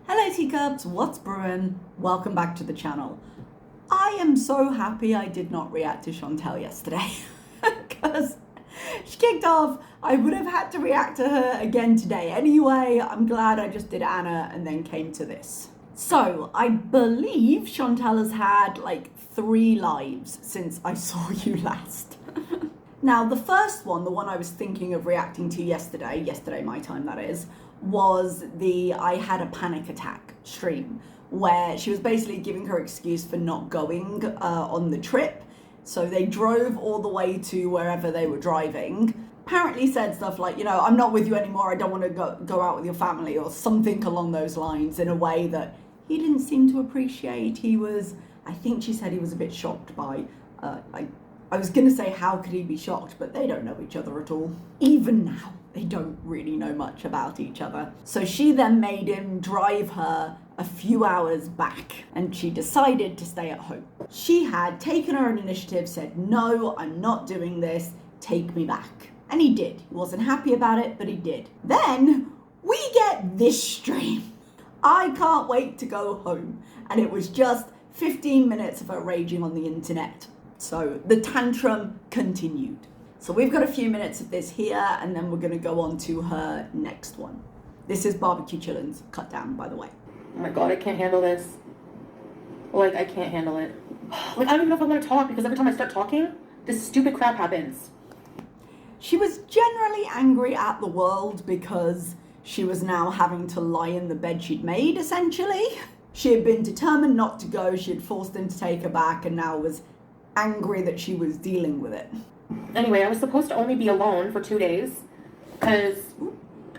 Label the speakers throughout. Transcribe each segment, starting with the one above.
Speaker 1: Hello teacups, what's brewing? Welcome back to the channel. I am so happy I did not react to Chantel yesterday because she kicked off. I would have had to react to her again today anyway. I'm glad I just did Anna and then came to this. So I believe Chantel has had like 3 lives since I saw you last. Now the first one, the one I was thinking of reacting to yesterday my time that is, was the I had a panic attack stream where she was basically giving her excuse for not going on the trip. So they drove all the way to wherever they were driving. Apparently said stuff like, you know, I'm not with you anymore, I don't want to go out with your family, or something along those lines, in a way that he didn't seem to appreciate. I think she said he was a bit shocked by, I was going to say how could he be shocked, but they don't know each other at all. Even now, they don't really know much about each other. So she then made him drive her a few hours back, and she decided to stay at home. She had taken her own initiative, said, no, I'm not doing this, take me back. And he did. He wasn't happy about it, but he did. Then we get this stream. I can't wait to go home. And it was just 15 minutes of her raging on the internet. So the tantrum continued. So we've got a few minutes of this here, and then we're going to go on to her next one. This is barbecue chillins, cut down, by the way.
Speaker 2: Oh my god, I can't handle this. Like, I can't handle it. Like, I don't even know if I'm going to talk, because every time I start talking, this stupid crap happens.
Speaker 1: She was generally angry at the world because she was now having to lie in the bed she'd made, essentially. She had been determined not to go, she had forced him to take her back, and now was angry that she was dealing with it.
Speaker 2: Anyway, I was supposed to only be alone for 2 days, because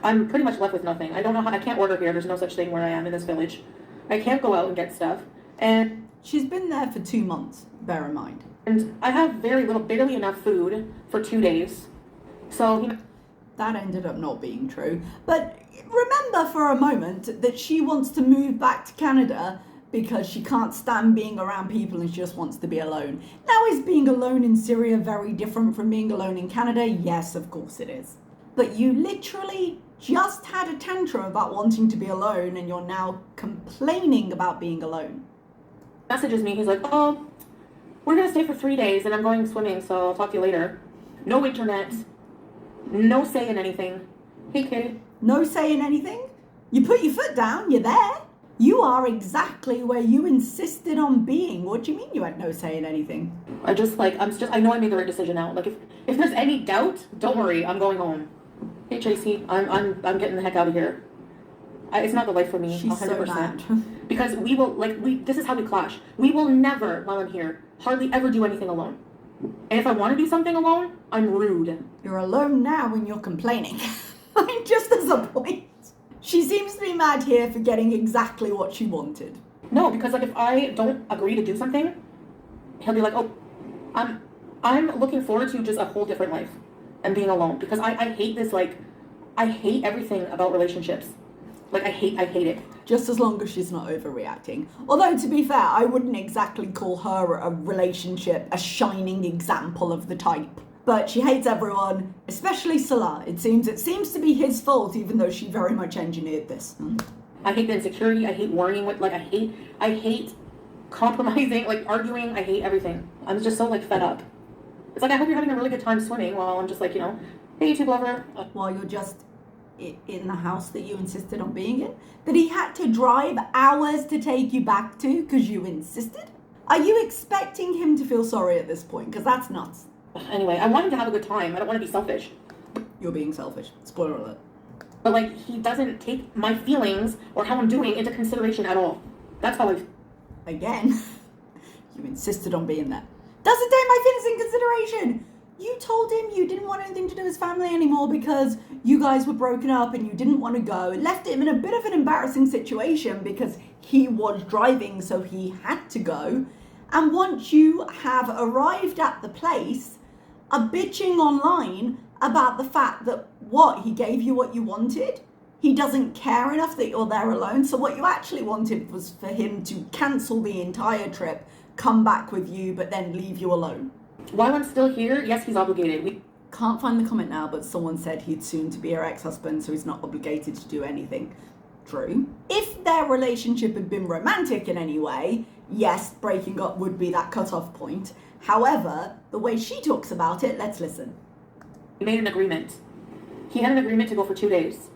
Speaker 2: I'm pretty much left with nothing. I don't know how, I can't order here, there's no such thing where I am in this village. I can't go out and get stuff, and
Speaker 1: she's been there for 2 months, bear in mind.
Speaker 2: And I have very little, barely enough food for 2 days, so, you know.
Speaker 1: That ended up not being true. But remember for a moment that she wants to move back to Canada because she can't stand being around people and she just wants to be alone. Now, is being alone in Syria very different from being alone in Canada? Yes, of course it is. But you literally just had a tantrum about wanting to be alone, and you're now complaining about being alone.
Speaker 2: Messages me, he's like, oh, we're gonna stay for 3 days and I'm going swimming, so I'll talk to you later. No internet, no say in anything. Hey kid.
Speaker 1: No say in anything? You put your foot down, you're there. You are exactly where you insisted on being. What do you mean you had no say in anything?
Speaker 2: I know I made the right decision now. Like, if there's any doubt, don't worry, I'm going home. Hey Tracy, I'm getting the heck out of here. It's not the life for me.
Speaker 1: She's 100%.
Speaker 2: So mad. Because this is how we clash. We will never, while I'm here, hardly ever do anything alone. And if I want to do something alone, I'm rude.
Speaker 1: You're alone now when you're complaining. I mean, just as a point. She seems to be mad here for getting exactly what she wanted.
Speaker 2: No, because like if I don't agree to do something, he'll be like, oh, I'm looking forward to just a whole different life and being alone. Because I hate this, like, I hate everything about relationships. Like, I hate it.
Speaker 1: Just as long as she's not overreacting. Although, to be fair, I wouldn't exactly call her a relationship a shining example of the type. But she hates everyone, especially Salah. It seems to be his fault, even though she very much engineered this.
Speaker 2: I hate the insecurity. I hate worrying with, like, I hate compromising, like, arguing. I hate everything. I'm just so, like, fed up. It's like, I hope you're having a really good time swimming while I'm just like, you know, hey, YouTube lover.
Speaker 1: While you're just in the house that you insisted on being in? That he had to drive hours to take you back to because you insisted? Are you expecting him to feel sorry at this point? Because that's nuts.
Speaker 2: Anyway, I want him to have a good time. I don't want to be selfish.
Speaker 1: You're being selfish. Spoiler alert.
Speaker 2: But, like, he doesn't take my feelings or how I'm doing into consideration at all. That's how
Speaker 1: Again, you insisted on being there. Doesn't take my feelings in consideration. You told him you didn't want anything to do with his family anymore because you guys were broken up and you didn't want to go. It left him in a bit of an embarrassing situation because he was driving, so he had to go. And once you have arrived at the place, are bitching online about the fact that he gave you what you wanted? He doesn't care enough that you're there alone. So what you actually wanted was for him to cancel the entire trip, come back with you, but then leave you alone.
Speaker 2: While I'm still here, yes, he's obligated. We
Speaker 1: can't find the comment now, but someone said he'd soon to be her ex-husband, so he's not obligated to do anything. True. If their relationship had been romantic in any way, yes, breaking up would be that cut-off point. However, the way she talks about it, let's listen.
Speaker 2: We made an agreement. He had an agreement to go for 2 days.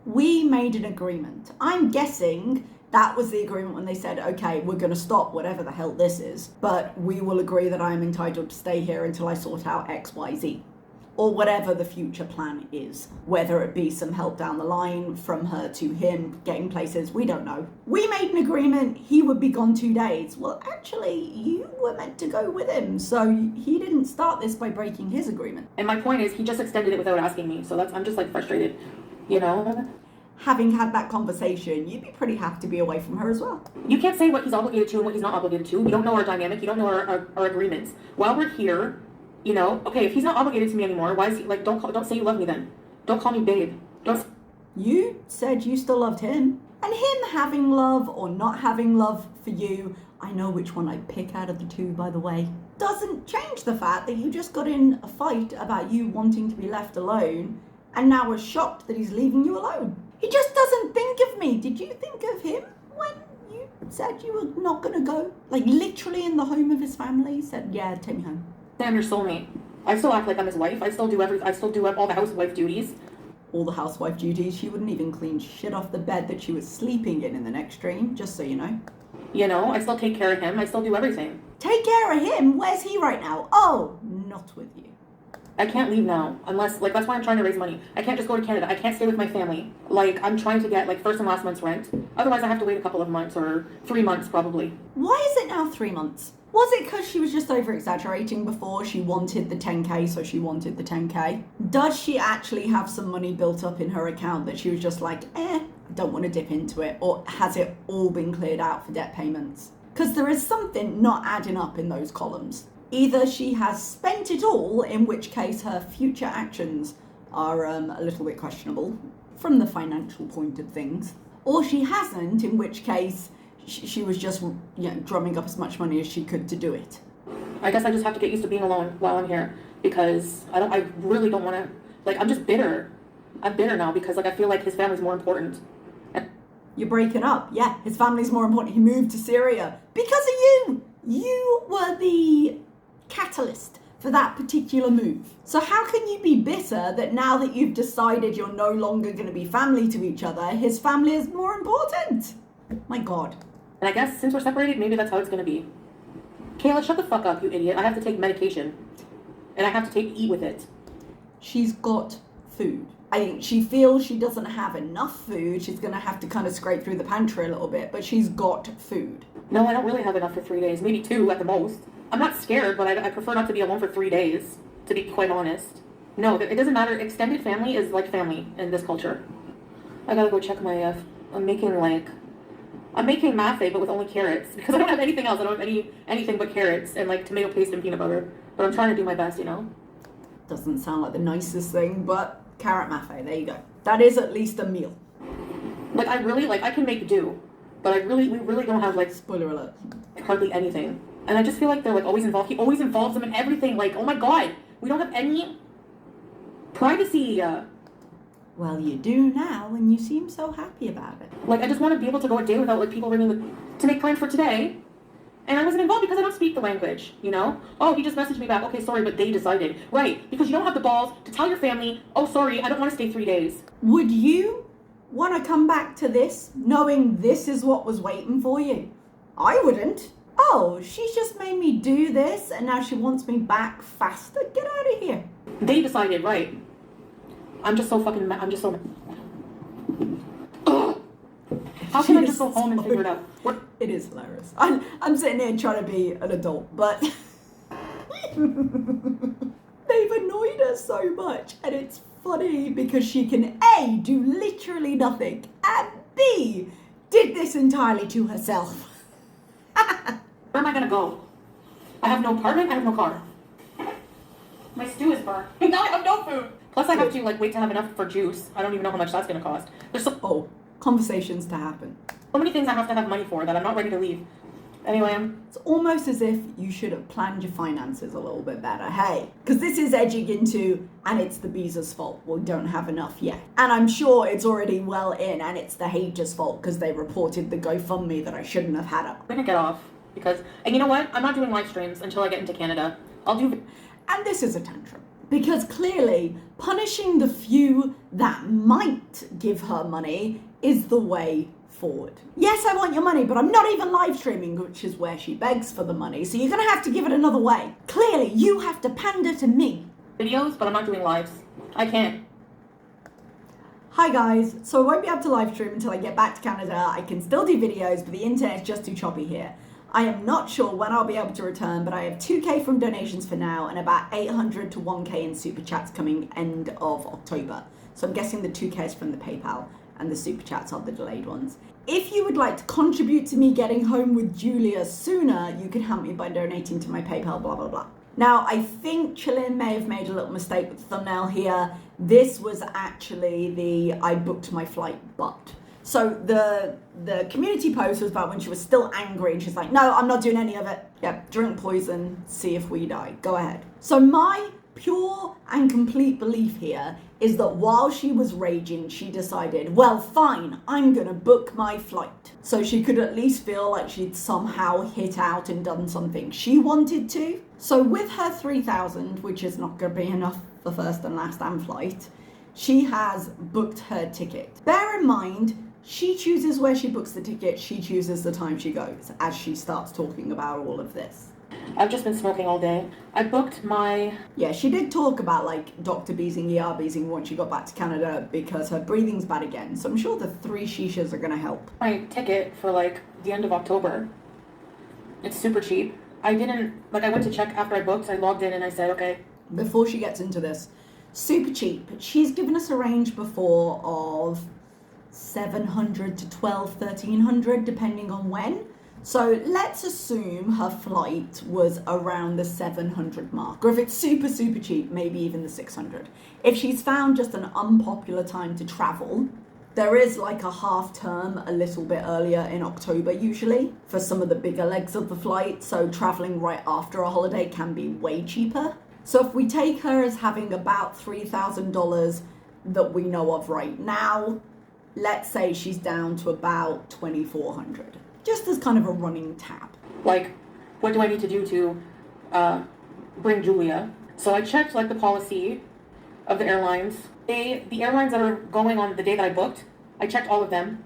Speaker 1: We made an agreement. I'm guessing that was the agreement when they said, okay, we're going to stop whatever the hell this is, but we will agree that I am entitled to stay here until I sort out X, Y, Z. Or whatever the future plan is. Whether it be some help down the line from her to him, getting places, we don't know. We made an agreement he would be gone 2 days. Well, actually, you were meant to go with him, so he didn't start this by breaking his agreement.
Speaker 2: And my point is, he just extended it without asking me, so I'm just like frustrated, you know?
Speaker 1: Having had that conversation, you'd be pretty happy to be away from her as well.
Speaker 2: You can't say what he's obligated to and what he's not obligated to. You don't know our dynamic, you don't know our agreements. While we're here, you know, okay, if he's not obligated to me anymore, why is he, like, don't say you love me then. Don't call me babe.
Speaker 1: You said you still loved him. And him having love or not having love for you, I know which one I'd pick out of the two, by the way, doesn't change the fact that you just got in a fight about you wanting to be left alone and now are shocked that he's leaving you alone. He just doesn't think of me. Did you think of him when you said you were not going to go? Like, literally in the home of his family, said, yeah, take me home.
Speaker 2: I'm your soulmate. I still act like I'm his wife. I still do all the housewife duties.
Speaker 1: All the housewife duties. She wouldn't even clean shit off the bed that she was sleeping in the next stream, just so you know.
Speaker 2: You know, I still take care of him. I still do everything.
Speaker 1: Take care of him? Where's he right now? Oh, not with you.
Speaker 2: I can't leave now, unless, like, that's why I'm trying to raise money. I can't just go to Canada. I can't stay with my family. Like, I'm trying to get, like, first and last month's rent. Otherwise, I have to wait a couple of months, or 3 months, probably.
Speaker 1: Why is it now 3 months? Was it because she was just over-exaggerating before? She wanted the 10K, so she wanted the 10K? Does she actually have some money built up in her account that she was just like, I don't want to dip into it? Or has it all been cleared out for debt payments? Because there is something not adding up in those columns. Either she has spent it all, in which case her future actions are a little bit questionable from the financial point of things, or she hasn't, in which case she was just, you know, drumming up as much money as she could to do it.
Speaker 2: I guess I just have to get used to being alone while I'm here, because I really don't want to, like, I'm just bitter. I'm bitter now because, like, I feel like his family's more important.
Speaker 1: You're breaking up. Yeah, his family's more important. He moved to Syria because of you. You were the catalyst for that particular move. So how can you be bitter that now that you've decided you're no longer going to be family to each other, his family is more important? My God.
Speaker 2: And I guess since we're separated, maybe that's how it's going to be. Kayla, shut the fuck up, you idiot. I have to take medication. And I have to eat with it.
Speaker 1: She's got food. I think she feels she doesn't have enough food. She's going to have to kind of scrape through the pantry a little bit, but she's got food.
Speaker 2: No, I don't really have enough for 3 days. Maybe 2 at the most. I'm not scared, but I prefer not to be alone for 3 days, to be quite honest. No, it doesn't matter. Extended family is like family in this culture. I gotta go check my, I'm making mafe, but with only carrots, because I don't have anything else. I don't have anything but carrots and, like, tomato paste and peanut butter. But I'm trying to do my best, you know?
Speaker 1: Doesn't sound like the nicest thing, but carrot mafe, there you go. That is at least a meal.
Speaker 2: Like, I can make do, but we really don't have, like,
Speaker 1: spoiler alert,
Speaker 2: hardly anything. And I just feel like they're, like, always involved. He always involves them in everything. Like, oh my God, we don't have any privacy.
Speaker 1: Well, you do now, and you seem so happy about it.
Speaker 2: Like, I just want to be able to go a day without, like, people ringing to make plans for today. And I wasn't involved because I don't speak the language, you know? Oh, he just messaged me back. Okay, sorry, but they decided. Right, because you don't have the balls to tell your family, oh, sorry, I don't want to stay 3 days.
Speaker 1: Would you want to come back to this knowing this is what was waiting for you? I wouldn't. Oh, she's just made me do this and now she wants me back faster? Get out of here.
Speaker 2: They decided, right. I'm just so Ugh. How can I just go home and figure it out?
Speaker 1: It is hilarious. I'm sitting here trying to be an adult, but they've annoyed her so much, and it's funny because she can A, do literally nothing, and B, did this entirely to herself.
Speaker 2: Where am I gonna go? I have no apartment, I have no car. My stew is burnt. Now I have no food. Plus I have to, like, wait to have enough for juice. I don't even know how much that's gonna cost. There's
Speaker 1: conversations to happen.
Speaker 2: So many things I have to have money for that I'm not ready to leave. Anyway,
Speaker 1: it's almost as if you should have planned your finances a little bit better. Hey, because this is edging into, and it's the Beezer's fault. We don't have enough yet. And I'm sure it's already well in, and it's the haters' fault because they reported the GoFundMe that I shouldn't have had up.
Speaker 2: I'm gonna get off because, and you know what? I'm not doing live streams until I get into Canada. I'll do.
Speaker 1: And this is a tantrum. Because clearly, punishing the few that might give her money is the way forward. Yes, I want your money, but I'm not even live streaming, which is where she begs for the money. So you're going to have to give it another way. Clearly, you have to pander to me.
Speaker 2: Videos, but I'm not doing lives. I can't.
Speaker 1: Hi guys, so I won't be able to live stream until I get back to Canada. I can still do videos, but the internet's just too choppy here. I am not sure when I'll be able to return, but I have 2k from donations for now and about 800 to 1k in super chats coming end of October. So I'm guessing the 2k is from the PayPal and the super chats are the delayed ones. If you would like to contribute to me getting home with Julia sooner, you can help me by donating to my PayPal, blah, blah, blah. Now, I think Chillin may have made a little mistake with the thumbnail here. This was actually the I booked my flight but. So the community post was about when she was still angry and she's like, no, I'm not doing any of it. Yep, drink poison, see if we die. Go ahead. So my pure and complete belief here is that while she was raging, she decided, well, fine, I'm gonna book my flight. So she could at least feel like she'd somehow hit out and done something she wanted to. So with her 3,000, which is not gonna be enough for first and last and flight, she has booked her ticket. Bear in mind, she chooses where she books the ticket, she chooses the time she goes, as she starts talking about all of this.
Speaker 2: I've just been smoking all day. I booked my...
Speaker 1: Yeah, she did talk about like Dr. Beezing, ER Beezing once she got back to Canada because her breathing's bad again. So I'm sure the 3 shishas are gonna help.
Speaker 2: My ticket for like the end of October. It's super cheap. I went to check after I booked, I logged in and I said, okay.
Speaker 1: Before she gets into this, super cheap. She's given us a range before of 700 to 1300 depending on when. So let's assume her flight was around the 700 mark, or if it's super cheap, maybe even the 600. If she's found just an unpopular time to travel, there is like a half term a little bit earlier in October usually for some of the bigger legs of the flight, so traveling right after a holiday can be way cheaper. So if we take her as having about $3,000 that we know of right now, let's say she's down to about 2,400, just as kind of a running tab.
Speaker 2: Like, what do I need to do to bring Julia? So I checked like the policy of the airlines. The airlines that are going on the day that I booked, I checked all of them.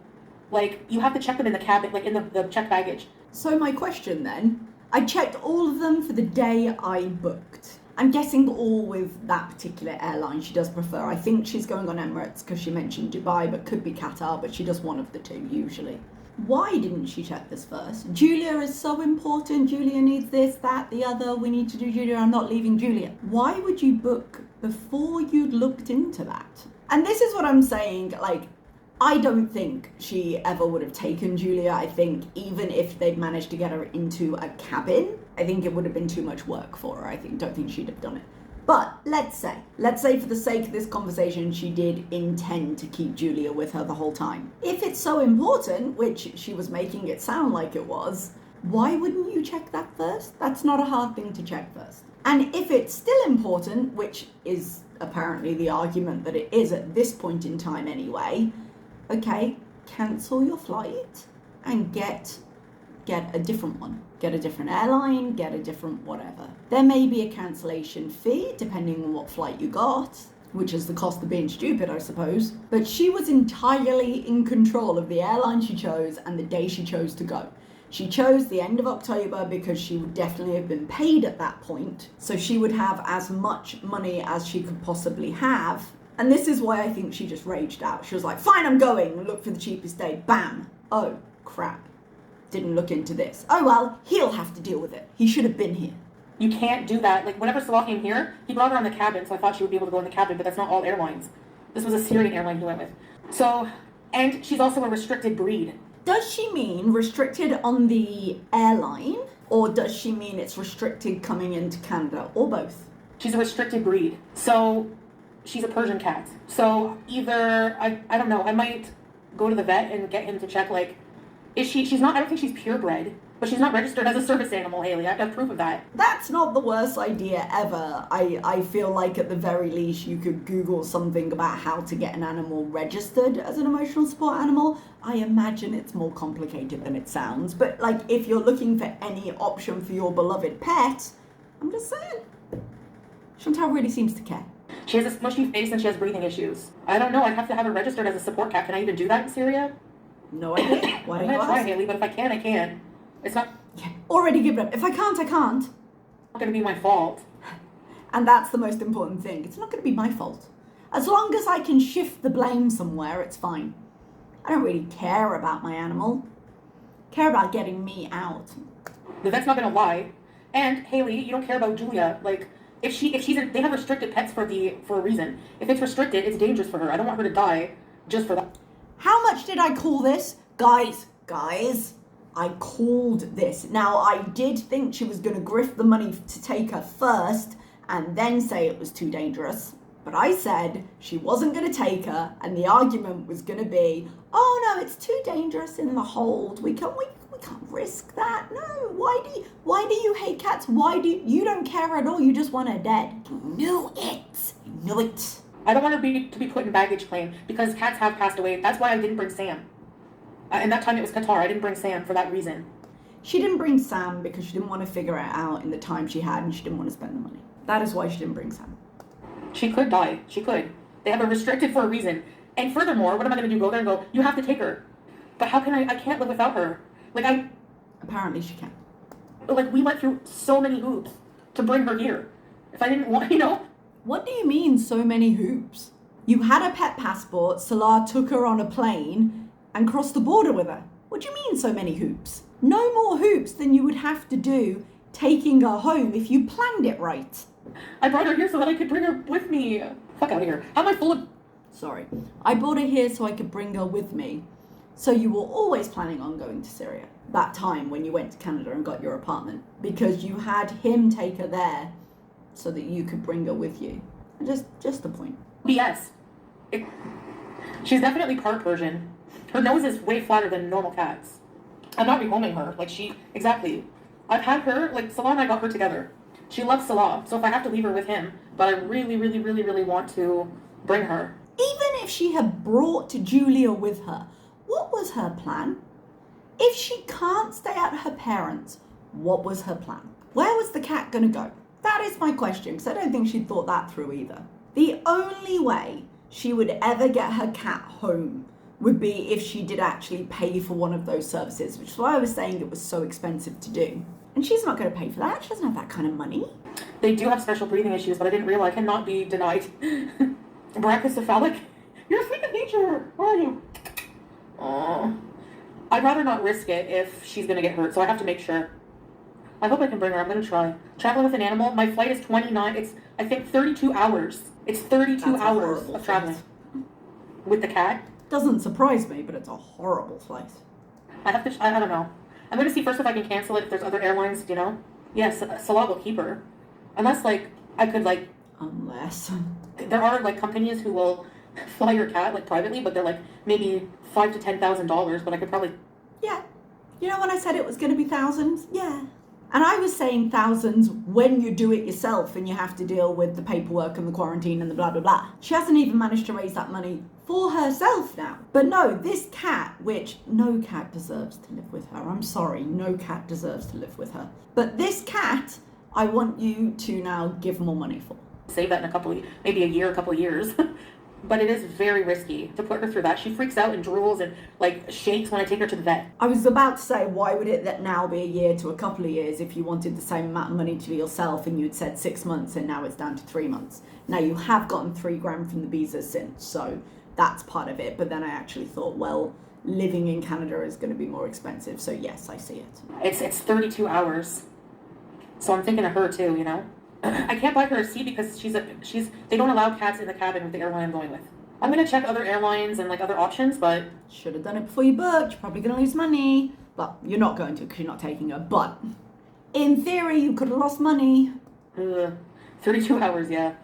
Speaker 2: Like, you have to check them in the cabin, like in the checked baggage.
Speaker 1: So my question then, I checked all of them for the day I booked. I'm guessing all with that particular airline she does prefer. I think she's going on Emirates because she mentioned Dubai, but could be Qatar, but she does one of the two usually. Why didn't she check this first? Julia is so important. Julia needs this, that, the other. We need to do Julia. I'm not leaving Julia. Why would you book before you'd looked into that? And this is what I'm saying, like, I don't think she ever would have taken Julia. I think even if they'd managed to get her into a cabin, I think it would have been too much work for her. Don't think she'd have done it. But let's say for the sake of this conversation, she did intend to keep Julia with her the whole time. If it's so important, which she was making it sound like it was, why wouldn't you check that first? That's not a hard thing to check first. And if it's still important, which is apparently the argument that it is at this point in time anyway, okay, cancel your flight and get a different one. Get a different airline, get a different whatever. There may be a cancellation fee depending on what flight you got, which is the cost of being stupid, I suppose. But she was entirely in control of the airline she chose and the day she chose to go. She chose the end of October because she would definitely have been paid at that point. So she would have as much money as she could possibly have. And this is why I think she just raged out. She was like, fine, I'm going. Look for the cheapest day. Bam. Oh, crap. Didn't look into this. Oh, well, he'll have to deal with it. He should have been here.
Speaker 2: You can't do that. Like, whenever Salah came here, he brought her on the cabin, so I thought she would be able to go in the cabin, but that's not all airlines. This was a Syrian airline he went with. So, and she's also a restricted breed.
Speaker 1: Does she mean restricted on the airline, or does she mean it's restricted coming into Canada, or both?
Speaker 2: She's a restricted breed. So, she's a Persian cat. So, either, I don't know, I might go to the vet and get him to check, like, she's not, I don't think she's purebred. But she's not registered as a service animal, Haley. I have proof of that.
Speaker 1: That's not the worst idea ever. I feel like at the very least you could Google something about how to get an animal registered as an emotional support animal. I imagine it's more complicated than it sounds. But like if you're looking for any option for your beloved pet, I'm just saying. Chantal really seems to care.
Speaker 2: She has a smushy face and she has breathing issues. I don't know. I'd have to have her registered as a support cat. Can I even do that in Syria?
Speaker 1: No idea. Why
Speaker 2: I'm
Speaker 1: don't you
Speaker 2: gonna try,
Speaker 1: ask?
Speaker 2: Haley, but if I can, I can. It's not
Speaker 1: Yeah, already given up. If I can't, I can't.
Speaker 2: gonna be my fault.
Speaker 1: And that's the most important thing. It's not going to be my fault. As long as I can shift the blame somewhere, it's fine. I don't really care about my animal. I care about getting me out.
Speaker 2: The vet's not gonna lie. And Haley, you don't care about Julia. Like, if they have restricted pets for a reason. If it's restricted, it's dangerous for her. I don't want her to die just for that.
Speaker 1: How much did I call this? Guys, I called this. Now, I did think she was going to grift the money to take her first and then say it was too dangerous. But I said she wasn't going to take her, and the argument was going to be, oh no, it's too dangerous in the hold. We can't risk that. No, why do you hate cats? You don't care at all? You just want her dead. You knew it.
Speaker 2: I don't want her to be put in baggage claim because cats have passed away. That's why I didn't bring Sam. And that time it was Qatar. I didn't bring Sam for that reason.
Speaker 1: She didn't bring Sam because she didn't want to figure it out in the time she had, and she didn't want to spend the money. That is why she didn't bring Sam.
Speaker 2: She could die. She could. They have her restricted for a reason. And furthermore, what am I going to do? Go there and go, you have to take her. But how can I can't live without her.
Speaker 1: Apparently she can.
Speaker 2: We went through so many hoops to bring her here. If I didn't want,
Speaker 1: What do you mean, so many hoops? You had a pet passport, Salah took her on a plane and crossed the border with her. What do you mean, so many hoops? No more hoops than you would have to do taking her home if you planned it right.
Speaker 2: I brought her here so that I could bring her with me. Fuck out of here. How am I full of...
Speaker 1: Sorry. I brought her here so I could bring her with me. So you were always planning on going to Syria. That time when you went to Canada and got your apartment. Because you had him take her there so that you could bring her with you. Just the point.
Speaker 2: BS. She's definitely part Persian. Her nose is way flatter than normal cats. I'm not rehoming her. Exactly. I've had her, Salah and I got her together. She loves Salah, so if I have to leave her with him, but I really, really, really, really want to bring her.
Speaker 1: Even if she had brought Julia with her, what was her plan? If she can't stay at her parents', what was her plan? Where was the cat going to go? That is my question, because I don't think she'd thought that through either. The only way she would ever get her cat home would be if she did actually pay for one of those services, which is why I was saying it was so expensive to do. And she's not going to pay for that. She doesn't have that kind of money.
Speaker 2: They do have special breathing issues, but I didn't realize cannot be denied. Brachycephalic? You're a freak of nature. Where are you? Oh. I'd rather not risk it if she's going to get hurt, so I have to make sure. I hope I can bring her. I'm going to try. Traveling with an animal, my flight is 29. It's, I think, 32 hours. It's 32 hours of traveling. With the cat.
Speaker 1: Doesn't surprise me, but it's a horrible flight.
Speaker 2: I don't know. I'm going to see first if I can cancel it, if there's other airlines, Yes, Salah will keep her. Unless, I could,
Speaker 1: Unless.
Speaker 2: There are, companies who will fly your cat, privately, but they're, maybe $5,000 to $10,000, but I could probably...
Speaker 1: Yeah. You know when I said it was going to be thousands? Yeah. And I was saying thousands when you do it yourself and you have to deal with the paperwork and the quarantine and the blah, blah, blah. She hasn't even managed to raise that money for herself now. But no, this cat, which no cat deserves to live with her. I'm sorry, no cat deserves to live with her. But this cat, I want you to now give more money for.
Speaker 2: Save that in maybe a couple of years. But it is very risky to put her through that. She freaks out and drools and shakes when I take her to the vet.
Speaker 1: I was about to say, why would it now be a year to a couple of years if you wanted the same amount of money to yourself and you'd said 6 months and now it's down to 3 months. Now you have gotten $3,000 from the visa since, so that's part of it. But then I actually thought, well, living in Canada is going to be more expensive. So yes, I see it.
Speaker 2: It's 32 hours. So I'm thinking of her too, I can't buy her a seat because they don't allow cats in the cabin with the airline I'm going with. I'm going to check other airlines and other options, but...
Speaker 1: Should have done it before you booked. You're probably going to lose money. Well, you're not going to because you're not taking her. But in theory, you could have lost money.
Speaker 2: 32 hours, yeah.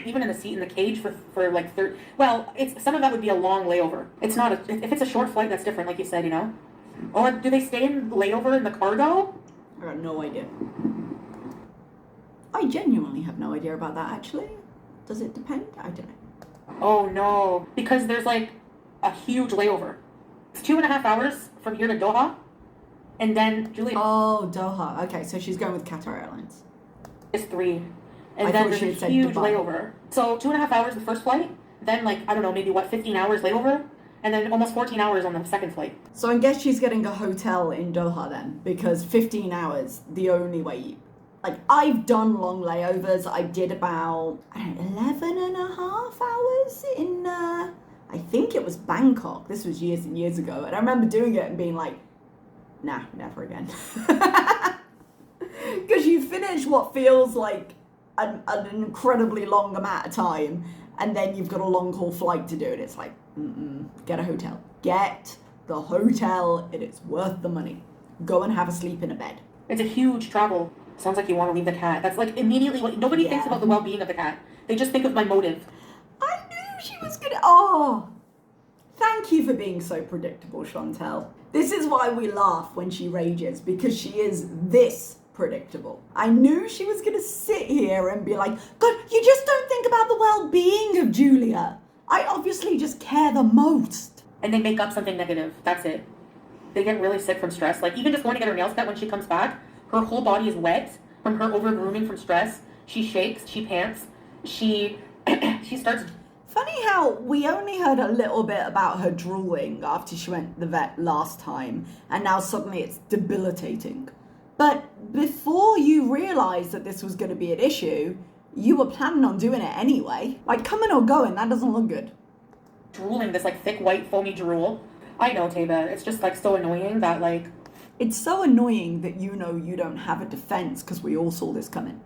Speaker 2: Even in the seat in the cage for 30... Well, some of that would be a long layover. It's not if it's a short flight, that's different, like you said, Oh, do they stay in layover in the cargo?
Speaker 1: I got no idea. I genuinely have no idea about that, actually. Does it depend? I don't know.
Speaker 2: Oh no, because there's like a huge layover. It's 2.5 hours from here to Doha, and then Julia
Speaker 1: Oh, Doha. Okay, so she's going with Qatar Airlines.
Speaker 2: is 3, and
Speaker 1: I
Speaker 2: then
Speaker 1: thought
Speaker 2: there's
Speaker 1: she
Speaker 2: a
Speaker 1: had said
Speaker 2: huge
Speaker 1: Dubai.
Speaker 2: layover. So 2.5 hours the first flight, then like I don't know, maybe 15 hours layover, and then almost 14 hours on the second flight.
Speaker 1: So I guess she's getting a hotel in Doha then, because 15 hours, the only way you... Like, I've done long layovers. I did about, 11 and a half hours in, I think it was Bangkok. This was years and years ago. And I remember doing it and being like, nah, never again. Because you finish what feels like an incredibly long amount of time, and then you've got a long haul flight to do, and it's like, get a hotel. Get the hotel. It is worth the money. Go and have a sleep in a bed.
Speaker 2: It's a huge travel. Sounds like you want to leave the cat. That's like immediately what nobody thinks about the well-being of the cat. They just think of my motive.
Speaker 1: I knew she was gonna. Oh, thank you for being so predictable, Chantel. This is why we laugh when she rages, because she is this predictable. I knew she was gonna sit here and be like, God, you just don't think about the well-being of Julia. I obviously just care the most.
Speaker 2: And they make up something negative. That's it. They get really sick from stress. Like even just going to get her nails cut when she comes back, her whole body is wet from her over grooming from stress. She shakes, she pants, she starts.
Speaker 1: Funny how we only heard a little bit about her drooling after she went to the vet last time, and now suddenly it's debilitating. But before you realised that this was going to be an issue, you were planning on doing it anyway. Like, coming or going, that doesn't look good.
Speaker 2: Drooling, this like thick white foamy drool. I know, Tava, it's just like so annoying that like...
Speaker 1: It's so annoying that you know you don't have a defense because we all saw this coming.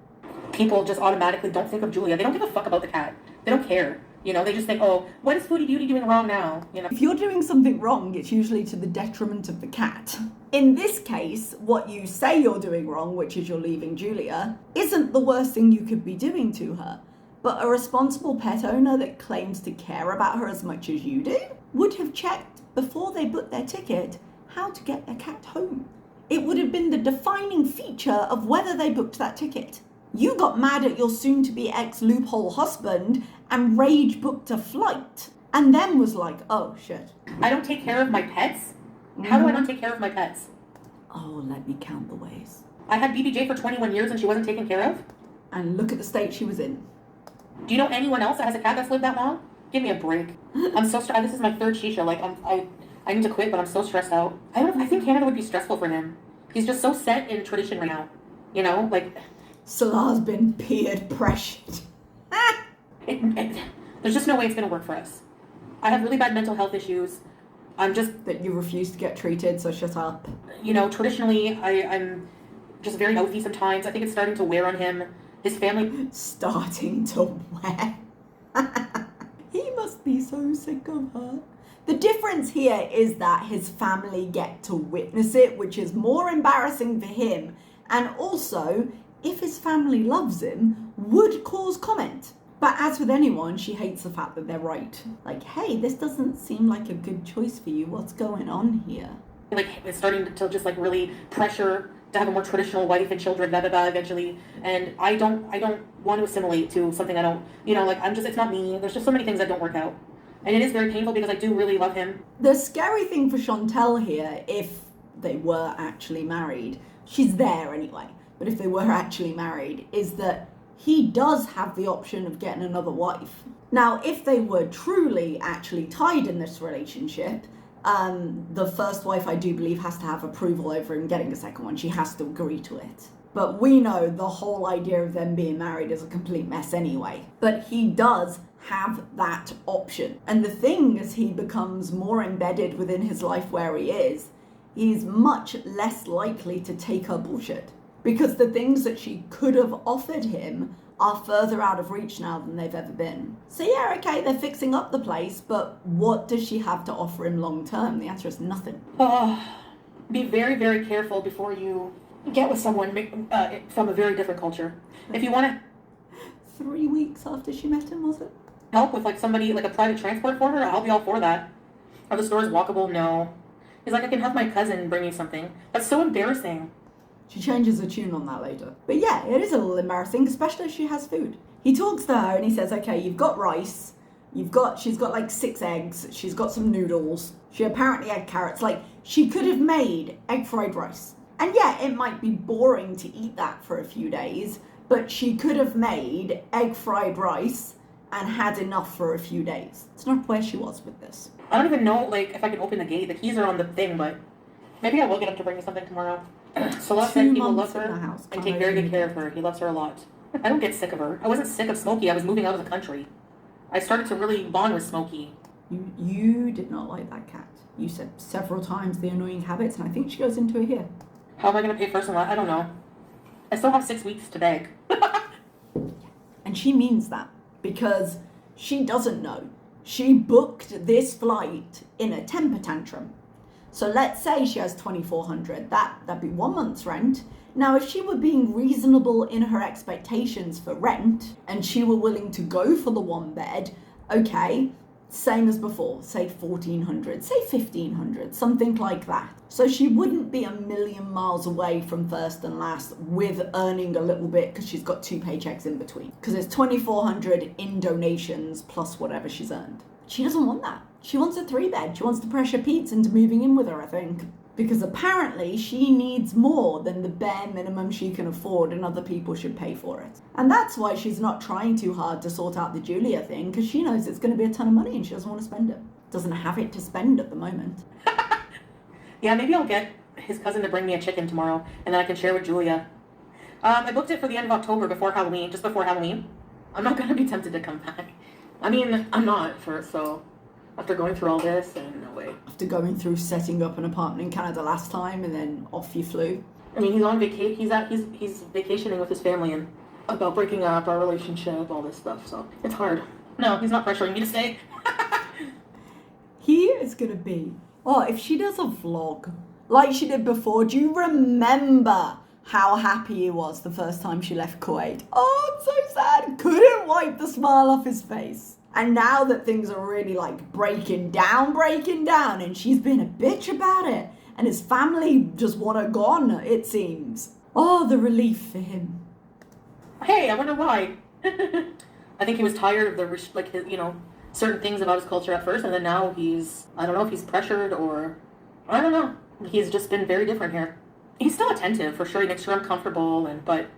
Speaker 2: People just automatically don't think of Julia. They don't give a fuck about the cat. They don't care. You know, they just think, oh, what is Foodie Beauty doing wrong now? You know.
Speaker 1: If you're doing something wrong, it's usually to the detriment of the cat. In this case, what you say you're doing wrong, which is you're leaving Julia, isn't the worst thing you could be doing to her. But a responsible pet owner that claims to care about her as much as you do would have checked before they booked their ticket how to get their cat home. It would have been the defining feature of whether they booked that ticket. You got mad at your soon-to-be ex-loophole husband and rage booked a flight, and then was like, oh shit.
Speaker 2: I don't take care of my pets? How do I not take care of my pets?
Speaker 1: Oh, let me count the ways.
Speaker 2: I had BBJ for 21 years and she wasn't taken care of?
Speaker 1: And look at the state she was in.
Speaker 2: Do you know anyone else that has a cat that's lived that long? Give me a break. I'm so stressed. This is my third shisha. Like, I need to quit, but I'm so stressed out. I think Canada would be stressful for him. He's just so set in tradition right now. You know, like...
Speaker 1: Salah's been peer pressured.
Speaker 2: There's just no way it's going to work for us. I have really bad mental health issues. I'm just...
Speaker 1: That you refuse to get treated, so shut up.
Speaker 2: You know, traditionally, I'm just very mouthy sometimes. I think it's starting to wear on him. His family...
Speaker 1: Starting to wear. He must be so sick of her. The difference here is that his family get to witness it, which is more embarrassing for him. And also, if his family loves him, would cause comment. But as with anyone, she hates the fact that they're right. Like, hey, this doesn't seem like a good choice for you. What's going on here?
Speaker 2: Like, it's starting to just, like, really pressure to have a more traditional wife and children, blah, blah, blah, eventually. And I don't want to assimilate to something I don't, you know, like, it's not me. There's just so many things that don't work out. And it is very painful because I do really love him.
Speaker 1: The scary thing for Chantel here, if they were actually married, she's there anyway, but if they were actually married, is that he does have the option of getting another wife. Now, if they were truly actually tied in this relationship, the first wife, I do believe, has to have approval over him getting a second one. She has to agree to it. But we know the whole idea of them being married is a complete mess anyway. But he does have that option. And the thing is, he becomes more embedded within his life where he is, he's much less likely to take her bullshit. Because the things that she could have offered him are further out of reach now than they've ever been. So yeah, okay, they're fixing up the place, but what does she have to offer him long term? The answer is nothing.
Speaker 2: Be very, very careful before you get with someone from a very different culture. If you want to...
Speaker 1: 3 weeks after she met him, was it?
Speaker 2: Help with like somebody, like a private transport for her, I'll be all for that. Are the stores walkable? No. He's like, I can have my cousin bring you something. That's so embarrassing.
Speaker 1: She changes the tune on that later. But yeah, it is a little embarrassing, especially if she has food. He talks to her and he says, okay, you've got rice, she's got like 6 eggs, she's got some noodles, she apparently had carrots, like she could have made egg fried rice. And yeah, it might be boring to eat that for a few days, but she could have made egg fried rice and had enough for a few days. It's not where she was with this.
Speaker 2: I don't even know, like, if I can open the gate. The keys are on the thing, but maybe I will get him to bring me something tomorrow. Salah said he will love her and take very good care of her. He loves her a lot. I don't get sick of her. I wasn't sick of Smokey. I was moving out of the country. I started to really bond with Smokey.
Speaker 1: You did not like that cat. You said several times the annoying habits, and I think she goes into it here.
Speaker 2: How am I going to pay first and last? I don't know. I still have 6 weeks to beg.
Speaker 1: And she means that because she doesn't know. She booked this flight in a temper tantrum. So let's say she has $2,400. That'd be 1 month's rent. Now, if she were being reasonable in her expectations for rent and she were willing to go for the 1 bed, okay, same as before, say $1,400, say $1,500, something like that. So she wouldn't be a million miles away from first and last with earning a little bit because she's got 2 paychecks in between. Because it's $2,400 in donations plus whatever she's earned. She doesn't want that. She wants a 3 bed. She wants to pressure Pete into moving in with her, I think. Because apparently she needs more than the bare minimum she can afford and other people should pay for it. And that's why she's not trying too hard to sort out the Julia thing, because she knows it's going to be a ton of money and she doesn't want to spend it. Doesn't have it to spend at the moment.
Speaker 2: Yeah, maybe I'll get his cousin to bring me a chicken tomorrow and then I can share with Julia. I booked it for the end of October before Halloween, just before Halloween. I'm not going to be tempted to come back. I mean, I'm not so after going through all this, and no way.
Speaker 1: After going through setting up an apartment in Canada last time and then off you flew.
Speaker 2: I mean, he's on vacation. He's vacationing with his family and about breaking up our relationship, all this stuff. So it's hard. No, he's not pressuring me to stay.
Speaker 1: He is gonna be. Oh, if she does a vlog like she did before, do you remember how happy he was the first time she left Kuwait? Oh, I'm so sad. Couldn't wipe the smile off his face. And now that things are really like breaking down, and she's been a bitch about it, and his family just want her gone, it seems. Oh, the relief for him.
Speaker 2: Hey, I wonder why. I think he was tired of his, certain things about his culture at first, and then now I don't know if he's pressured or, I don't know. He's just been very different here. He's still attentive, for sure. He makes sure I'm comfortable, but,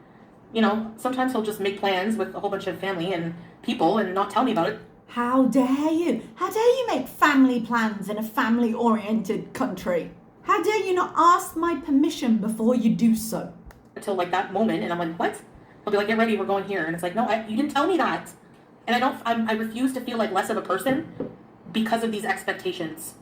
Speaker 2: sometimes he'll just make plans with a whole bunch of family and people and not tell me about it.
Speaker 1: How dare you? How dare you make family plans in a family-oriented country? How dare you not ask my permission before you do so?
Speaker 2: Until like that moment, and I'm like, what? He'll be like, get ready, we're going here. And it's like, no, you didn't tell me that. And I refuse to feel like less of a person because of these expectations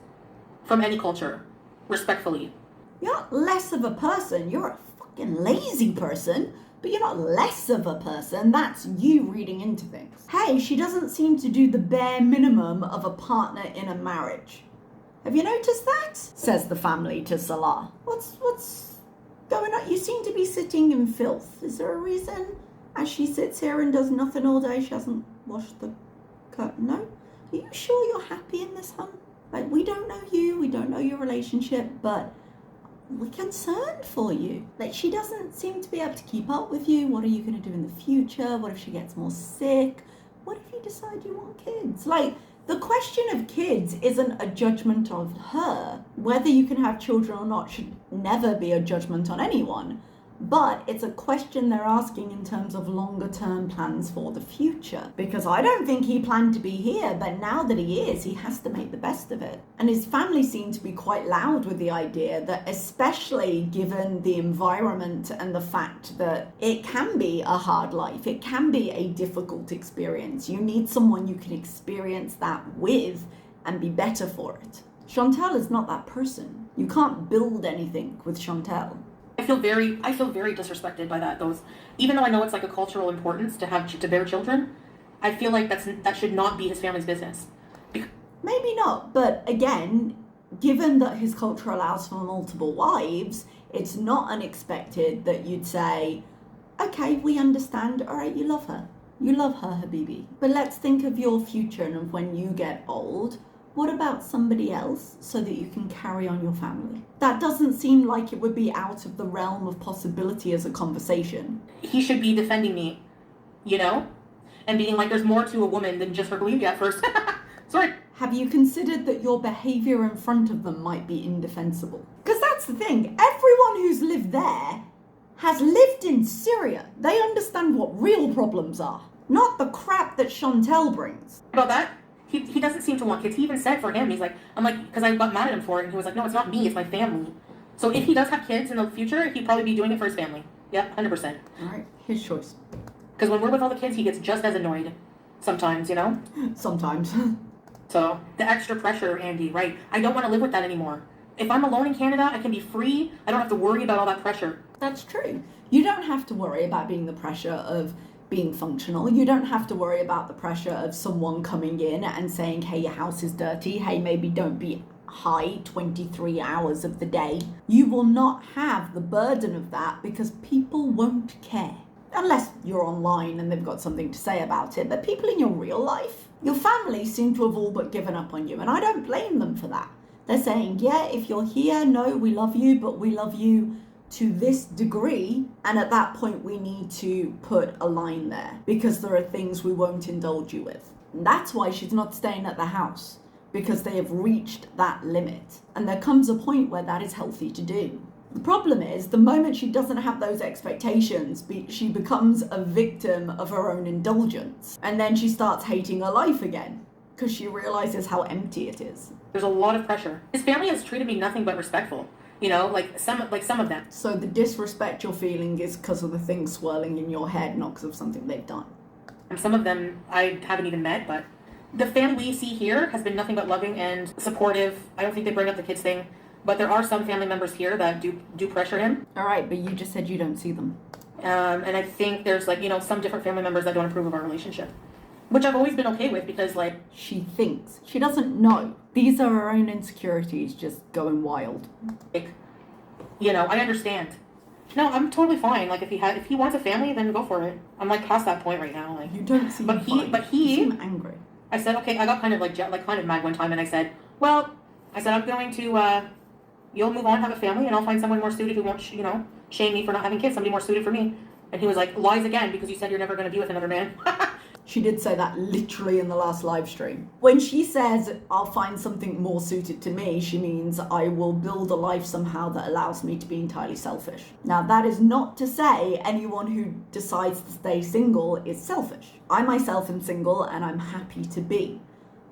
Speaker 2: from any culture, respectfully.
Speaker 1: You're not less of a person, you're a fucking lazy person. But you're not less of a person, that's you reading into things. Hey, she doesn't seem to do the bare minimum of a partner in a marriage. Have you noticed that? Says the family to Salah. What's going on? You seem to be sitting in filth. Is there a reason? As she sits here and does nothing all day, she hasn't washed the curtain. No? Are you sure you're happy in this, hun? Like, we don't know you, we don't know your relationship, but we're concerned for you. Like, she doesn't seem to be able to keep up with you. What are you going to do in the future? What if she gets more sick? What if you decide you want kids? Like, the question of kids isn't a judgment of her. Whether you can have children or not should never be a judgment on anyone. But it's a question they're asking in terms of longer term plans for the future. Because I don't think he planned to be here, but now that he is, he has to make the best of it. And his family seem to be quite loud with the idea that, especially given the environment and the fact that it can be a hard life, it can be a difficult experience. You need someone you can experience that with and be better for it. Chantel is not that person. You can't build anything with Chantel.
Speaker 2: I feel very disrespected by that. Even though I know it's like a cultural importance to bear children, I feel like that should not be his family's business.
Speaker 1: Maybe not, but again, given that his culture allows for multiple wives, it's not unexpected that you'd say, okay, we understand, all right, you love her, Habibi. But let's think of your future and of when you get old. What about somebody else so that you can carry on your family? That doesn't seem like it would be out of the realm of possibility as a conversation.
Speaker 2: He should be defending me, you know? And being like, there's more to a woman than just her belief at first. Sorry.
Speaker 1: Have you considered that your behavior in front of them might be indefensible? Because that's the thing. Everyone who's lived there has lived in Syria. They understand what real problems are, not the crap that Chantel brings.
Speaker 2: About that, he doesn't seem to want kids. He even said for him, he's like, I'm like, because I got mad at him for it, and he was like, no, it's not me, it's my family. So if he does have kids in the future, he'd probably be doing it for his family. Yeah, 100%.
Speaker 1: All right, his choice.
Speaker 2: Because when we're with all the kids, he gets just as annoyed sometimes, you know?
Speaker 1: Sometimes.
Speaker 2: So, the extra pressure, Andy, right? I don't want to live with that anymore. If I'm alone in Canada, I can be free. I don't have to worry about all that pressure.
Speaker 1: That's true. You don't have to worry about being the pressure of being functional. You don't have to worry about the pressure of someone coming in and saying, hey, your house is dirty. Hey, maybe don't be high 23 hours of the day. You will not have the burden of that because people won't care. Unless you're online and they've got something to say about it. But people in your real life, your family seem to have all but given up on you. And I don't blame them for that. They're saying, yeah, if you're here, no, we love you, but we love you to this degree. And at that point, we need to put a line there because there are things we won't indulge you with. And that's why she's not staying at the house, because they have reached that limit. And there comes a point where that is healthy to do. The problem is, the moment she doesn't have those expectations, she becomes a victim of her own indulgence. And then she starts hating her life again, because she realizes how empty it is.
Speaker 2: There's a lot of pressure. His family has treated me nothing but respectful. You know, like some of them.
Speaker 1: So the disrespect you're feeling is because of the things swirling in your head, not because of something they've done.
Speaker 2: And some of them I haven't even met, but the family we see here has been nothing but loving and supportive. I don't think they bring up the kids thing. But there are some family members here that do pressure him.
Speaker 1: All right, but you just said you don't see them.
Speaker 2: And I think there's like, you know, some different family members that don't approve of our relationship. Which I've always been okay with because like...
Speaker 1: She thinks. She doesn't know. These are her own insecurities just going wild.
Speaker 2: Like, you know, I understand. No, I'm totally fine. Like if he wants a family, then go for it. I'm like past that point right now. Like
Speaker 1: you don't seem fine. You seem angry.
Speaker 2: I said, okay, I got kind of mad one time and I said, I'm going to... You'll move on, have a family, and I'll find someone more suited who won't, you know, shame me for not having kids, somebody more suited for me. And he was like, lies again, because you said you're never going to be with another man.
Speaker 1: She did say that literally in the last live stream. When she says, I'll find something more suited to me, she means I will build a life somehow that allows me to be entirely selfish. Now, that is not to say anyone who decides to stay single is selfish. I myself am single, and I'm happy to be.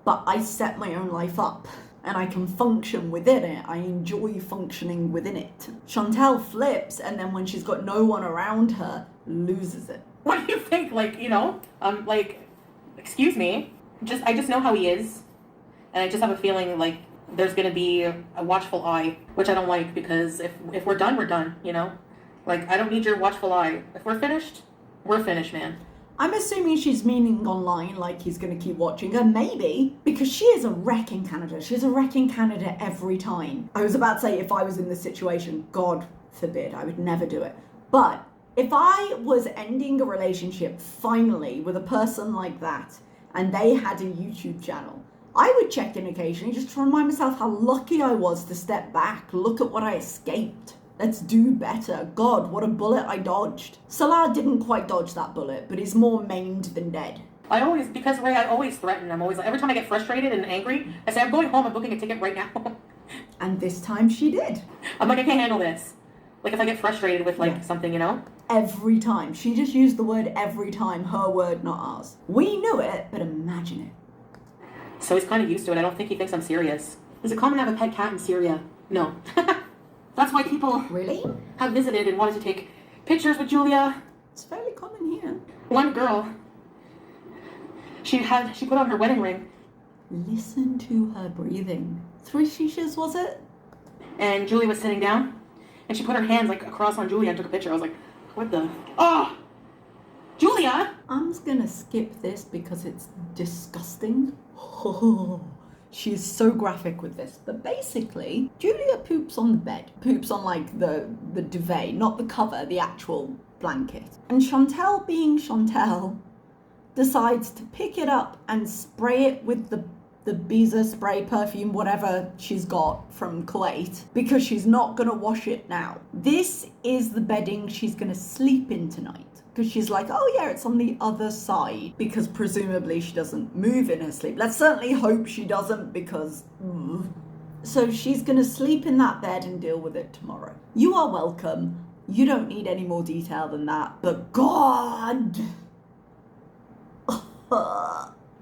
Speaker 1: But I set my own life up. And I can function within it. I enjoy functioning within it. Chantel flips, and then when she's got no one around her, loses it.
Speaker 2: What do you think? Like, you know, like, excuse me. I just know how he is. And I just have a feeling like there's going to be a watchful eye, which I don't like because if we're done, you know? Like, I don't need your watchful eye. If we're finished, man.
Speaker 1: I'm assuming she's meaning online, like he's going to keep watching her, maybe, because she is a wreck in Canada. She's a wreck in Canada every time. I was about to say, if I was in this situation, God forbid, I would never do it. But if I was ending a relationship finally with a person like that, and they had a YouTube channel, I would check in occasionally just to remind myself how lucky I was to step back, look at what I escaped. Let's do better. God, what a bullet I dodged. Salah didn't quite dodge that bullet, but he's more maimed than dead.
Speaker 2: I always threaten. I'm always like, every time I get frustrated and angry, I say, I'm going home, I'm booking a ticket right now.
Speaker 1: And this time she did.
Speaker 2: I'm like, I can't handle this. Like if I get frustrated with like something, you know?
Speaker 1: Every time. She just used the word every time, her word, not ours. We knew it, but imagine it.
Speaker 2: So he's kind of used to it. I don't think he thinks I'm serious. Is it common to have a pet cat in Syria? No. That's why people have visited and wanted to take pictures with Julia.
Speaker 1: It's fairly common here.
Speaker 2: One girl, she put on her wedding ring.
Speaker 1: Listen to her breathing. 3 shishas, was it?
Speaker 2: And Julia was sitting down, and she put her hands like across on Julia and took a picture. I was like, what the? Oh! Julia!
Speaker 1: I'm just gonna skip this because it's disgusting. Oh. She's so graphic with this, but basically, Julia poops on the bed. Poops on like the duvet, not the cover, the actual blanket. And Chantel, being Chantel, decides to pick it up and spray it with the the Biza spray perfume, whatever she's got from Kuwait, because she's not going to wash it now. This is the bedding she's going to sleep in tonight. Because she's like, oh yeah, it's on the other side. Because presumably she doesn't move in her sleep. Let's certainly hope she doesn't, because... So she's going to sleep in that bed and deal with it tomorrow. You are welcome. You don't need any more detail than that. But God...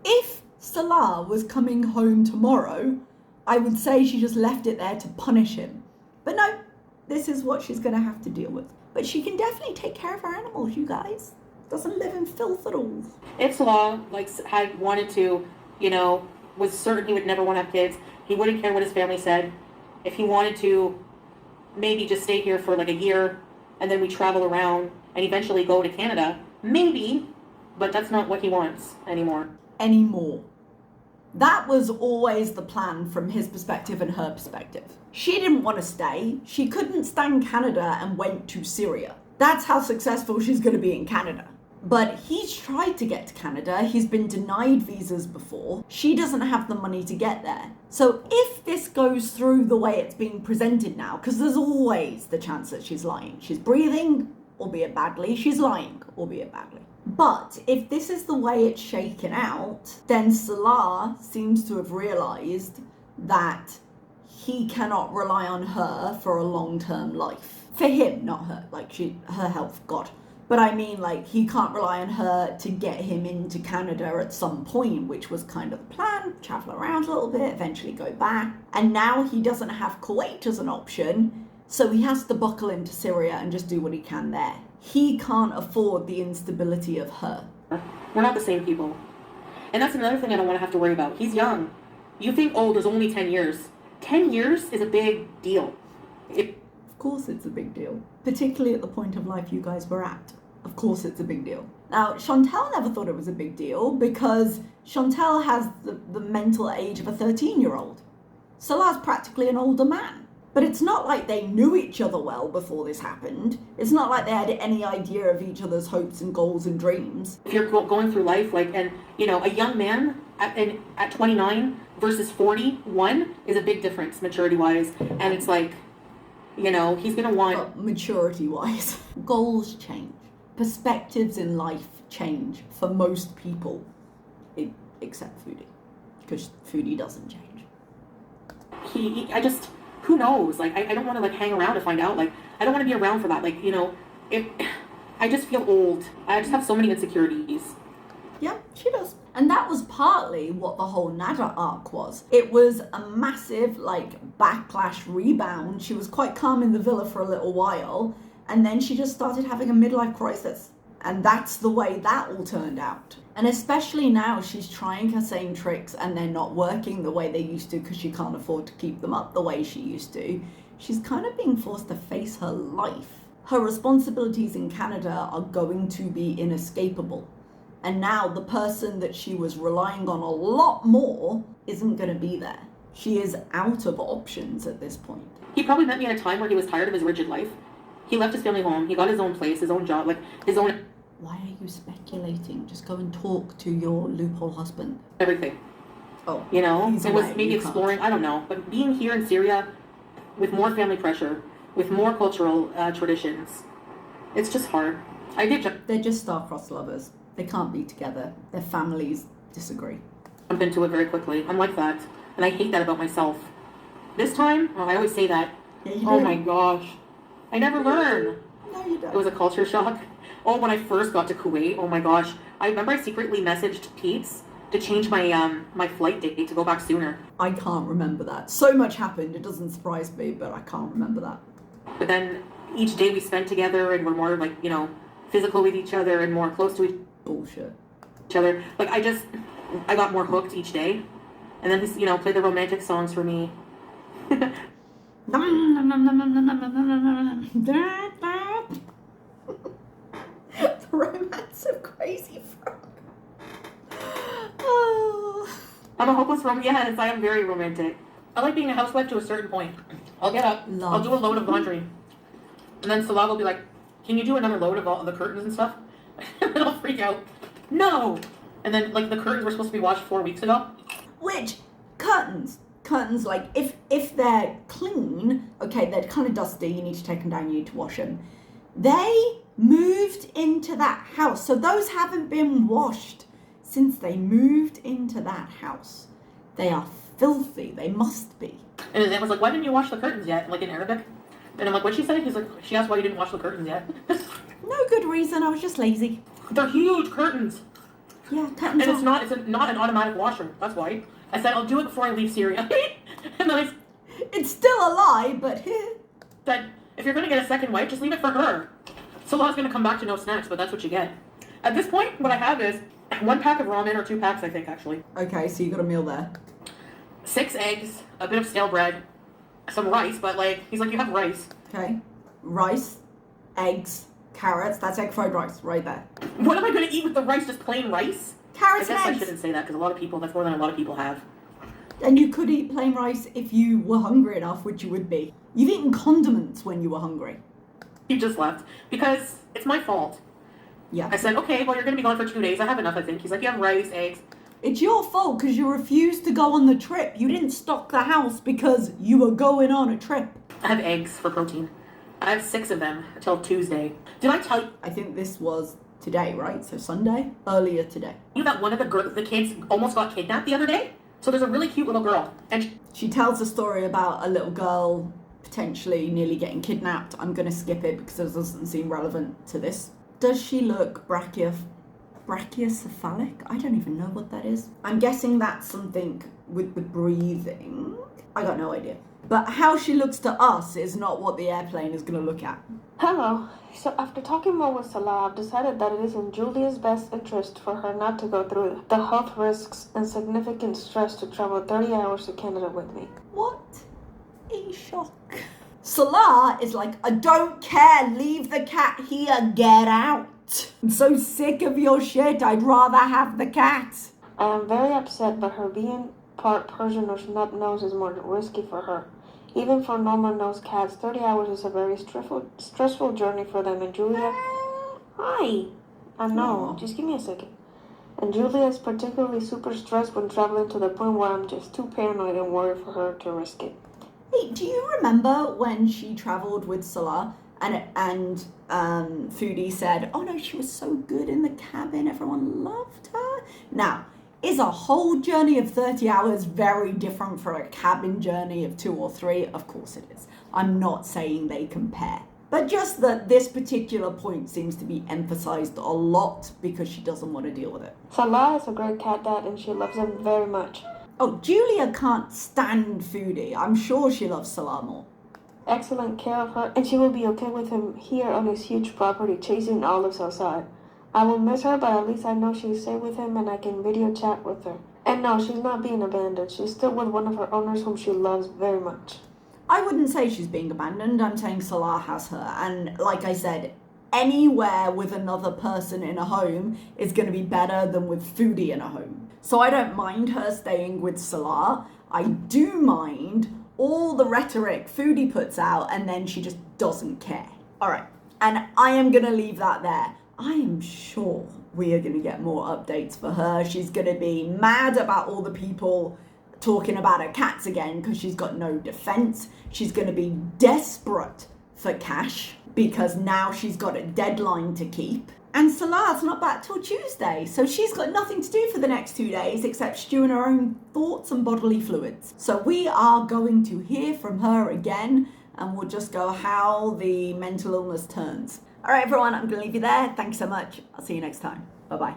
Speaker 1: If Salah was coming home tomorrow, I would say she just left it there to punish him. But no, this is what she's going to have to deal with. But she can definitely take care of her animals, you guys. Doesn't live in filth at all.
Speaker 2: If Salah, had wanted to, was certain he would never want to have kids, he wouldn't care what his family said. If he wanted to maybe just stay here for a year, and then we travel around and eventually go to Canada, maybe, but that's not what he wants anymore.
Speaker 1: That was always the plan from his perspective and her perspective. She didn't want to stay. She couldn't stand Canada and went to Syria. That's how successful she's going to be in Canada. But he's tried to get to Canada. He's been denied visas before. She doesn't have the money to get there. So if this goes through the way it's being presented now, because there's always the chance that she's lying. She's breathing, albeit badly. She's lying, albeit badly. But if this is the way it's shaken out, then Salah seems to have realised that he cannot rely on her for a long-term life. For him, not her. Her health, God. But I mean, he can't rely on her to get him into Canada at some point, which was kind of the plan. Travel around a little bit, eventually go back. And now he doesn't have Kuwait as an option, so he has to buckle into Syria and just do what he can there. He can't afford the instability of her.
Speaker 2: We're not the same people. And that's another thing I don't want to have to worry about. He's young. You think old is only 10 years. 10 years is a big deal.
Speaker 1: Of course it's a big deal. Particularly at the point of life you guys were at. Of course it's a big deal. Now, Chantal never thought it was a big deal because Chantal has the mental age of a 13-year-old. Salah's practically an older man. But it's not like they knew each other well before this happened. It's not like they had any idea of each other's hopes and goals and dreams.
Speaker 2: If you're going through life, a young man at 29 versus 41 is a big difference maturity-wise. And it's he's going to want...
Speaker 1: Maturity-wise. Goals change. Perspectives in life change for most people. Except Foodie. Because Foodie doesn't change.
Speaker 2: Who knows? I don't want to hang around to find out. I don't want to be around for that. I just feel old. I just have so many insecurities.
Speaker 1: Yeah, she does. And that was partly what the whole Nada arc was. It was a massive, backlash rebound. She was quite calm in the villa for a little while, and then she just started having a midlife crisis. And that's the way that all turned out. And especially now, she's trying her same tricks and they're not working the way they used to because she can't afford to keep them up the way she used to. She's kind of being forced to face her life. Her responsibilities in Canada are going to be inescapable. And now the person that she was relying on a lot more isn't going to be there. She is out of options at this point.
Speaker 2: He probably met me at a time where he was tired of his rigid life. He left his family home. He got his own place, his own job, his own...
Speaker 1: Why are you speculating? Just go and talk to your loophole husband.
Speaker 2: Everything.
Speaker 1: Oh.
Speaker 2: It was maybe exploring, I don't know. But being here in Syria with more family pressure, with more cultural traditions, it's just hard.
Speaker 1: They're just star-crossed lovers. They can't be together. Their families disagree.
Speaker 2: Jump into it very quickly. I'm like that. And I hate that about myself. This time, I always say that.
Speaker 1: Yeah, you do.
Speaker 2: Oh my gosh. I never learn.
Speaker 1: No, you don't.
Speaker 2: It was a culture shock. Oh, when I first got to Kuwait, oh my gosh. I remember I secretly messaged Pete's to change my flight date to go back sooner.
Speaker 1: I can't remember that. So much happened, it doesn't surprise me, but I can't remember that.
Speaker 2: But then each day we spent together and we're more physical with each other and more close to
Speaker 1: Bullshit.
Speaker 2: each other. I got more hooked each day. And then he's, played the romantic songs for me.
Speaker 1: The romance of Crazy Frog. Oh.
Speaker 2: I'm a hopeless romantic. Yes, I am very romantic. I like being a housewife to a certain point. I'll get up, I'll do a load of laundry, and then Salah will be like, can you do another load of all the curtains and stuff? And then I'll freak out. No! And then, the curtains were supposed to be washed 4 weeks ago.
Speaker 1: Which, Curtains, like if they're clean, okay, they're kind of dusty, you need to take them down, you need to wash them. They moved into that house, so those haven't been washed since they moved into that house. They are filthy, they must be.
Speaker 2: And Zan was like, why didn't you wash the curtains yet? Like in Arabic. And I'm like, what'd she say? He's like, she asked why you didn't wash the curtains yet.
Speaker 1: No good reason, I was just lazy.
Speaker 2: They're huge curtains.
Speaker 1: Yeah, curtains.
Speaker 2: And it's not an automatic washer, that's why. I said, I'll do it before I leave Syria. And then
Speaker 1: it's still a lie, but
Speaker 2: said, if you're going to get a second wife, just leave it for her. Salah's going to come back to no snacks, but that's what you get. At this point, what I have is 1 pack of ramen, or 2 packs, I think, actually.
Speaker 1: Okay, so you got a meal there.
Speaker 2: 6 eggs, a bit of stale bread, some rice, but like, he's like, you have rice.
Speaker 1: Okay. Rice, eggs, carrots, that's egg fried rice right there.
Speaker 2: What am I going to eat with the rice? Just plain rice?
Speaker 1: Carrots and eggs.
Speaker 2: I guess I shouldn't say that, because a lot of people, that's more than a lot of people have.
Speaker 1: And you could eat plain rice if you were hungry enough, which you would be. You've eaten condiments when you were hungry.
Speaker 2: You just left, because it's my fault.
Speaker 1: Yeah.
Speaker 2: I said, okay, well, you're going to be gone for 2 days. I have enough, I think. He's like, you have rice, eggs.
Speaker 1: It's your fault because you refused to go on the trip. You didn't stock the house because you were going on a trip.
Speaker 2: I have eggs for protein. I have 6 of them until Tuesday. Did I tell you?
Speaker 1: I think this was today, right? So Sunday? Earlier today.
Speaker 2: You that one of the kids almost got kidnapped the other day? So there's a really cute little girl. And
Speaker 1: she tells a story about a little girl potentially nearly getting kidnapped. I'm going to skip it because it doesn't seem relevant to this. Does she look brachiocephalic? I don't even know what that is. I'm guessing that's something with the breathing. I got no idea. But how she looks to us is not what the airplane is going to look at.
Speaker 3: Hello. So after talking more with Salah, I've decided that it is in Julia's best interest for her not to go through the health risks and significant stress to travel 30 hours to Canada with me.
Speaker 1: What a shock. Salah is like, I don't care, leave the cat here, get out. I'm so sick of your shit, I'd rather have the cat.
Speaker 3: I am very upset, but her being part Persian or snub-nosed is more risky for her. Even for normal-nosed cats, 30 hours is a very stressful journey for them, and Julia... Hi! I know, just give me a second. And Julia is particularly super stressed when traveling to the point where I'm just too paranoid and worried for her to risk it.
Speaker 1: Hey, do you remember when she travelled with Salah and Foodie said, oh no, she was so good in the cabin, everyone loved her? Now, is a whole journey of 30 hours very different from a cabin journey of 2 or 3? Of course it is. I'm not saying they compare. But just that this particular point seems to be emphasized a lot because she doesn't want to deal with it.
Speaker 3: Salah is a great cat dad and she loves him very much.
Speaker 1: Oh, Julia can't stand Foodie. I'm sure she loves Salah more.
Speaker 3: Excellent care of her, and she will be okay with him here on his huge property chasing olives outside. I will miss her, but at least I know she's safe with him and I can video chat with her. And no, she's not being abandoned. She's still with one of her owners whom she loves very much.
Speaker 1: I wouldn't say she's being abandoned. I'm saying Salah has her. And like I said, anywhere with another person in a home is going to be better than with Foodie in a home. So I don't mind her staying with Salah. I do mind all the rhetoric Foodie puts out and then she just doesn't care. All right. And I am going to leave that there. I am sure we are going to get more updates for her. She's going to be mad about all the people talking about her cats again because she's got no defense. She's going to be desperate for cash because now she's got a deadline to keep. And Salah's not back till Tuesday, so she's got nothing to do for the next 2 days except stew in her own thoughts and bodily fluids. So we are going to hear from her again and we'll just go how the mental illness turns. All right, everyone, I'm going to leave you there. Thanks so much. I'll see you next time. Bye-bye.